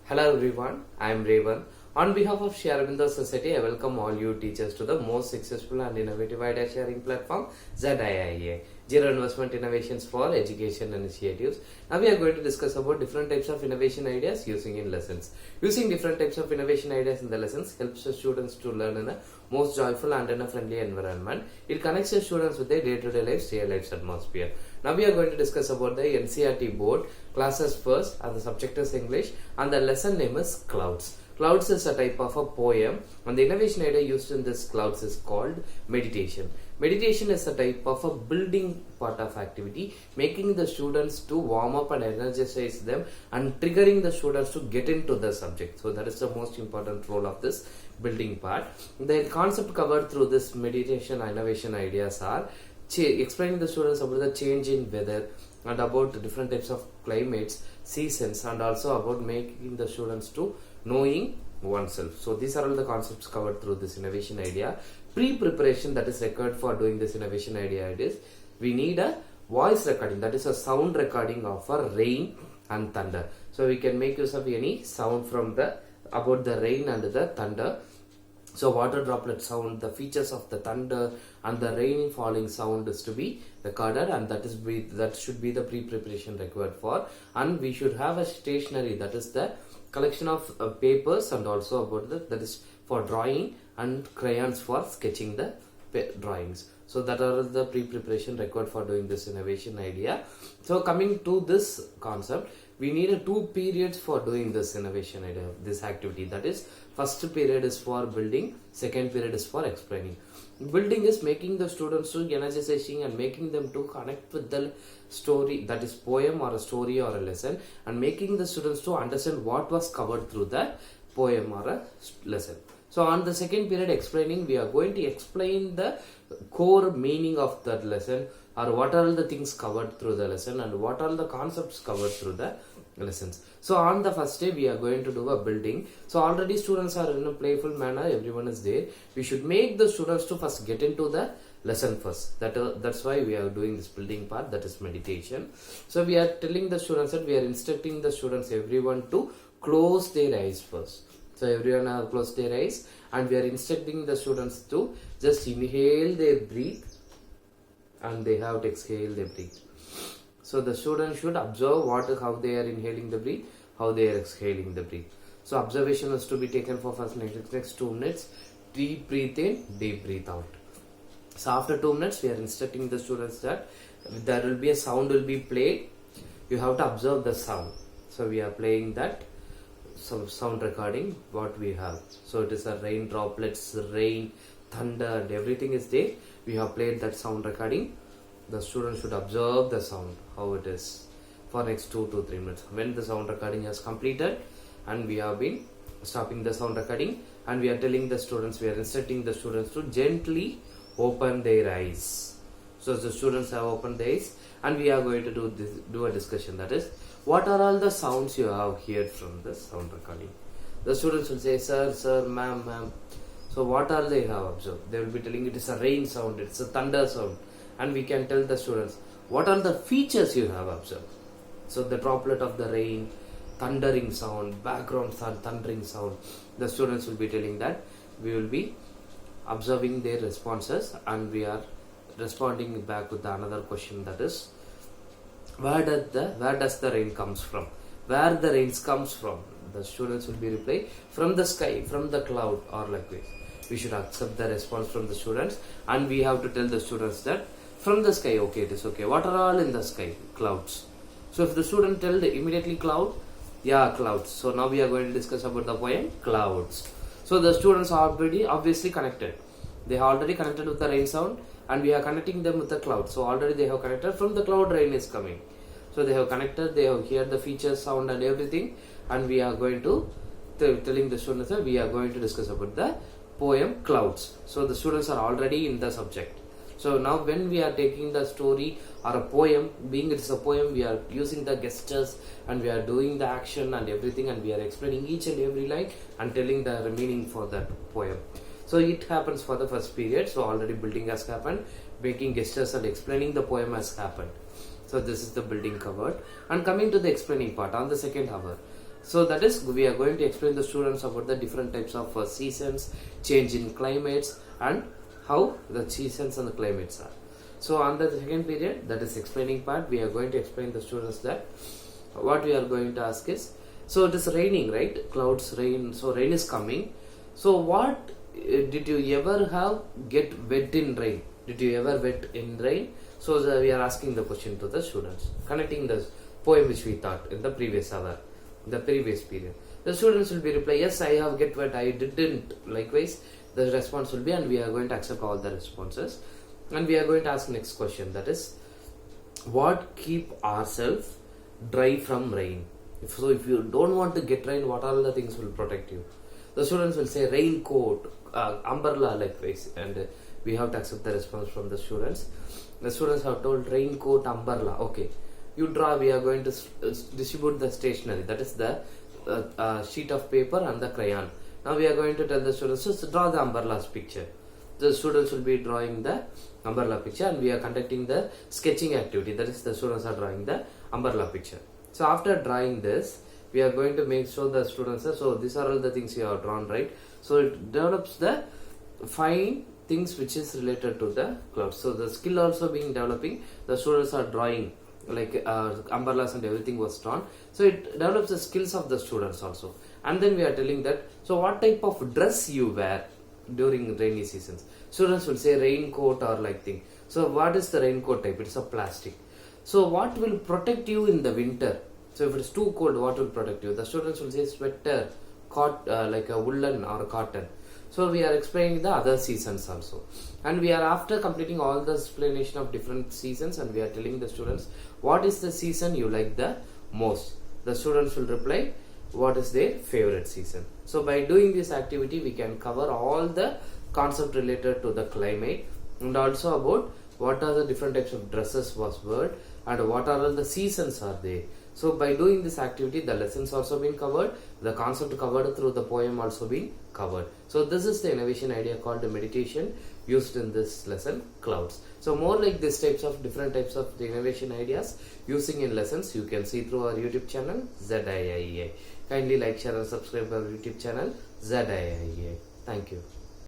Hello everyone, I am Revanth. On behalf of Share Society, I welcome all you teachers to the most successful and innovative idea sharing platform, ZIIEI, Zero Investment Innovations for Education Initiatives. Now we are going to discuss about different types of innovation ideas using in lessons. Using different types of innovation ideas in the lessons helps the students to learn in a most joyful and in a friendly environment. It connects the students with their day-to-day life, real life atmosphere. Now we are going to discuss about the NCERT board, classes first, and the subject is English, and the lesson name is Clouds. Clouds is a type of a poem, and the innovation idea used in this clouds is called meditation. Meditation is a type of a building part of activity, making the students to warm up and energize them and triggering the students to get into the subject. So that is the most important role of this building part. The concept covered through this meditation innovation ideas are explaining the students about the change in weather and about the different types of climates, seasons, and also about making the students to knowing oneself. So these are all the concepts covered through this innovation idea. Pre-preparation that is required for doing this innovation idea is we need a voice recording, that is a sound recording of a rain and thunder. So we can make use of any sound from the about the rain and the thunder. So water droplet sound, the features of the thunder and the rain falling sound is to be recorded, and that should be the pre-preparation required for. And we should have a stationery, that is the collection of papers, and also about that is for drawing, and crayons for sketching the drawings. So that are the pre-preparation required for doing this innovation idea. So coming to this concept, we need 2 periods for doing this innovation idea, this activity. That is, first period is for building, second period is for explaining. Building is making the students to energizing and making them to connect with the story, that is poem or a story or a lesson, and making the students to understand what was covered through the poem or a lesson. So on the second period explaining, we are going to explain the core meaning of that lesson, or what are the things covered through the lesson and what are the concepts covered through the lessons. So on the first day we are going to do a building. So already students are in a playful manner, everyone is there. We should make the students to first get into the lesson first. That's why we are doing this building part, that is meditation. So we are telling the students that we are instructing the students, everyone, to close their eyes first. So everyone have closed their eyes, and we are instructing the students to just inhale their breath and they have to exhale their breath. So the students should observe how they are inhaling the breath, how they are exhaling the breath. So observation is to be taken for first next 2 minutes. Deep breathe in, deep breathe out. So after 2 minutes, we are instructing the students that there will be a sound will be played. You have to observe the sound. So we are playing that some sound recording what we have. So it is a rain droplets, rain, thunder, and everything is there. We have played that sound recording. The students should observe the sound, how it is, for next 2 to 3 minutes. When the sound recording has completed, and we have been stopping the sound recording, and we are telling the students, we are instructing the students to gently open their eyes. So the students have opened their eyes, and we are going to do a discussion, that is, what are all the sounds you have heard from the sound recording? The students will say, sir, ma'am. So what all they have observed? They will be telling it is a rain sound, it's a thunder sound. And we can tell the students, what are the features you have observed? So the droplet of the rain, thundering sound, background sound, thundering sound. The students will be telling that. We will be observing their responses, and we are responding back with another question, that is, where does the rain comes from? Where the rains comes from? The students will be replying, from the sky, from the cloud, or like this. We should accept the response from the students, and we have to tell the students that from the sky, okay, it is okay. What are all in the sky? Clouds. So if the student tells immediately cloud, yeah, clouds. So now we are going to discuss about the poem Clouds. So the students are already obviously connected. They are already connected with the rain sound, and we are connecting them with the cloud. So already they have connected, from the cloud rain is coming. So they have connected, they have heard the features, sound, and everything, and we are going to telling the students that we are going to discuss about the poem Clouds. So the students are already in the subject. So now when we are taking the story or a poem, being it is a poem, we are using the gestures, and we are doing the action and everything, and we are explaining each and every line and telling the meaning for that poem. So it happens for the first period. So already building has happened, making gestures and explaining the poem has happened. So this is the building covered. And coming to the explaining part on the second hour. So that is, we are going to explain the students about the different types of seasons, change in climates, and how the seasons and the climates are. So on the second period, that is explaining part, we are going to explain the students that what we are going to ask is, so it is raining, right? Clouds, rain, so rain is coming. So what did you ever have get wet in rain? Did you ever wet in rain? So we are asking the question to the students, connecting the poem which we taught in the previous hour, the previous period. The students will be reply, yes, I have get wet, I didn't. Likewise, the response will be, and we are going to accept all the responses. And we are going to ask next question, that is, what keep ourselves dry from rain? If you don't want to get rain, what all the things will protect you? The students will say raincoat, umbrella, likewise, and we have to accept the response from the students. The students have told raincoat, umbrella. Okay, you draw. We are going to distribute the stationery, that is the sheet of paper and the crayon. Now we are going to tell the students to draw the umbrella's picture. The students will be drawing the umbrella picture, and we are conducting the sketching activity, that is the students are drawing the umbrella picture. So after drawing this, we are going to make sure the students are, so these are all the things you have drawn, right? So it develops the fine things which is related to the clouds. So the skill also being developing, the students are drawing like umbrellas and everything was drawn. So it develops the skills of the students also. And then we are telling that, so what type of dress you wear during rainy seasons? Students will say raincoat or like thing. So what is the raincoat type? It's a plastic. So what will protect you in the winter? So if it's too cold, what will protect you? The students will say sweater, like a woolen or a cotton. So we are explaining the other seasons also. And we are after completing all the explanation of different seasons, and we are telling the students, what is the season you like the most? The students will reply, what is their favorite season? So by doing this activity, we can cover all the concept related to the climate, and also about what are the different types of dresses was worn, and what are all the seasons are there. So by doing this activity, the lessons also been covered, the concept covered through the poem also been covered. So this is the innovation idea called the meditation used in this lesson, clouds. So more like this types of different types of the innovation ideas using in lessons, you can see through our YouTube channel ZIIEI. Kindly like, share and subscribe our YouTube channel ZIIEI. Thank you.